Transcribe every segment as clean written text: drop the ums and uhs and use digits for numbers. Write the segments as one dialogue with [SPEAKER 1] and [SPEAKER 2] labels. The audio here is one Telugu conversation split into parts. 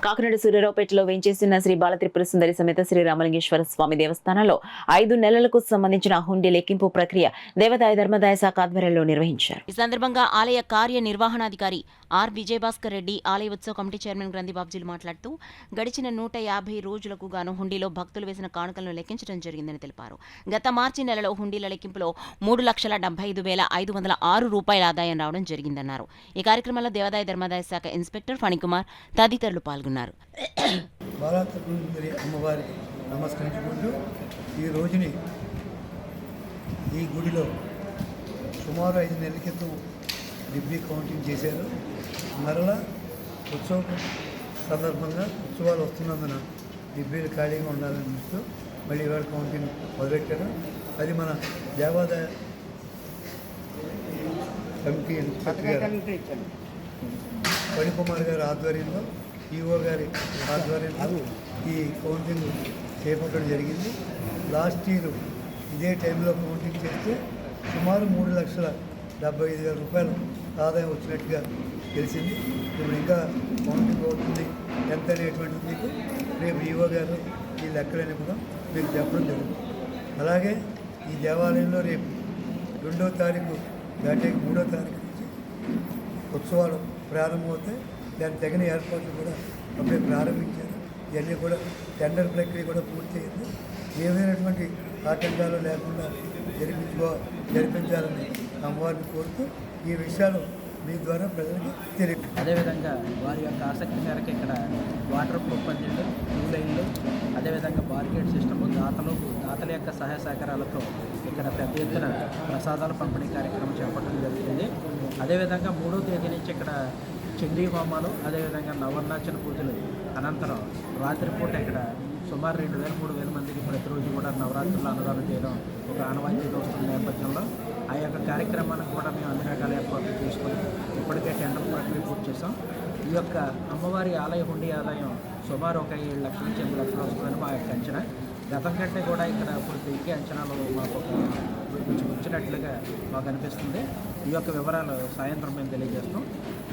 [SPEAKER 1] కాకినాడ సూర్యారావుపేటలో వేంచేసిన శ్రీ బాలత్రిపుర సుందరి సమేత శ్రీ రామలింగేశ్వర స్వామి దేవస్థానంలో 5 నెలలకు సంబంధించిన హుండీ లెక్కింపు ప్రక్రియ దేవాదాయ ధర్మాదాయ శాఖ ఆధ్వర్యంలో నిర్వహించారు. ఈ సందర్భంగా ఆలయ కార్యనిర్వహణాధికారి ఆర్ విజయభాస్కర్ రెడ్డి, ఆలయ ఉత్సవ కమిటీ చైర్మన్ గ్రంథి బాబ్జీలు మాట్లాడుతూ గడిచిన 150 రోజులకు గాను హుండీలో భక్తులు వేసిన కానుకలను లెక్కించడం జరిగిందని తెలిపారు. గత మార్చి నెలలో హుండీల లెక్కింపులో 3,75,506 రూపాయల ఆదాయం రావడం జరిగిందన్నారు. ఈ కార్యక్రమంలో దేవాదాయ ధర్మాదాయ శాఖ ఇన్స్పెక్టర్ ఫణికుమార్ తదితరులు పాల్గొన్నారు.
[SPEAKER 2] బాలత్రిపుర అమ్మవారికి నమస్కరించుకుంటూ ఈ రోజుని ఈ గుడిలో సుమారు 5 నెలల క్రితం డిబ్లీ కౌంటింగ్ చేశారు. మరలా ఉత్సవం సందర్భంగా ఉత్సవాలు వస్తున్నందున డిబ్లీలు ఖాళీగా ఉండాలని చూస్తూ మళ్ళీ ఇవాళ కౌంటింగ్ మొదలెట్టారు. అది మన దేవాదాయ కమిటీ ఫణికుమార్ గారి ఆధ్వర్యంలో, ఈఓ గారి ఆధ్వర్యంలో ఈ కౌంటింగ్ చేపట్టడం జరిగింది. లాస్ట్ ఇయర్ ఇదే టైంలో కౌంటింగ్ చేస్తే సుమారు 3,75,000 రూపాయలు ఆదాయం వచ్చినట్టుగా తెలిసింది. ఇప్పుడు ఇంకా కౌంటింగ్ అవుతుంది ఎంత అనేటువంటిది మీకు రేపు ఈఓ గారు ఈ లెక్కలని కూడా మీకు చెప్పడం జరుగుతుంది. అలాగే ఈ దేవాలయంలో రేపు 2వ తారీఖు దాటి 3వ తారీఖు నుంచి ఉత్సవాలు ప్రారంభమవుతాయి. దానికి తగిన ఏర్పాట్లు కూడా అప్పుడే ప్రారంభించారు. ఇవన్నీ కూడా టెండర్ ప్రక్రియ కూడా పూర్తయింది. ఏమైనటువంటి ఆటంకాలు లేకుండా జరిపించాలని అమ్మవారిని కోరుతూ ఈ విషయాలు మీ ద్వారా ప్రజలకు తెలియదు.
[SPEAKER 3] అదేవిధంగా వారి యొక్క ఆసక్తి మేరకు ఇక్కడ వాటర్ ప్రూఫ్ పందిళ్ళు, క్యూ లైన్లు, అదేవిధంగా బార్గేట్ సిస్టము, దాతల యొక్క సహాయ సహకారాలతో ఇక్కడ పెద్ద ఎత్తున ప్రసాదాల పంపిణీ కార్యక్రమం చేపట్టడం జరుగుతుంది. అదేవిధంగా 3వ తేదీ నుంచి ఇక్కడ చండీ హోమాలు, అదేవిధంగా నవనాచన పూజలు అనంతరం రాత్రిపూట ఇక్కడ సుమారు 2,000-3,000 మందికి ప్రతిరోజు కూడా నవరాత్రులు అన్నదానం చేయడం ఒక ఆనవాయితీగా వస్తున్న నేపథ్యంలో ఆ యొక్క కార్యక్రమానికి కూడా మేము అన్ని రకాల ఏర్పాట్లు చేసుకొని ఇప్పటికే టెండర్ ప్రక్రియ పూర్తి చేసాం. ఈ యొక్క అమ్మవారి ఆలయ హుండీ ఆదాయం సుమారు ఒక 7 లక్షల నుంచి 8 లక్షలు వస్తుందని మా యొక్క అంచనా. గతం కంటే కూడా ఇక్కడ ఇప్పుడు ఎక్కే అంచనాలు మాకు కొంచెం వచ్చినట్లుగా మాకు అనిపిస్తుంది. ఈ యొక్క వివరాలు సాయంత్రం మేము తెలియజేస్తాం.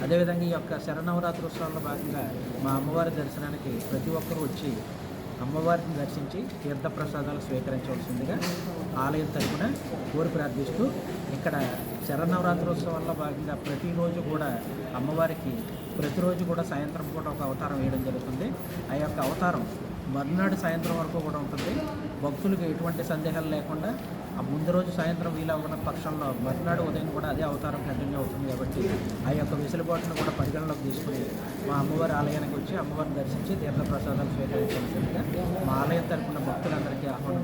[SPEAKER 3] అదేవిధంగా ఈ యొక్క శరన్నవరాత్రి ఉత్సవాల్లో భాగంగా మా అమ్మవారి దర్శనానికి ప్రతి ఒక్కరూ వచ్చి అమ్మవారిని దర్శించి తీర్థప్రసాదాలు స్వీకరించవలసిందిగా ఆలయం తరపున కోరి ప్రార్థిస్తూ ఇక్కడ శరన్నవరాత్రోత్సవాల్లో భాగంగా ప్రతిరోజు కూడా అమ్మవారికి ప్రతిరోజు కూడా సాయంత్రం పూట ఒక అవతారం వేయడం జరుగుతుంది. ఆ యొక్క అవతారం మర్నాడు సాయంత్రం వరకు కూడా ఉంటుంది. భక్తులకు ఎటువంటి సందేహాలు లేకుండా ఆ ముందు రోజు సాయంత్రం వీలవన పక్షంలో మర్నాడు ఉదయం కూడా అదే అవతారం కంటిన్యూ అవుతుంది. కాబట్టి ఆ యొక్క వెసులుబాటును కూడా పరిగణలోకి తీసుకుని మా అమ్మవారి ఆలయానికి వచ్చి అమ్మవారిని దర్శించి తీర్థప్రసాదాలు స్వీకరించాల్సిందిగా మా ఆలయం తరపున భక్తులందరికీ ఆహ్వానం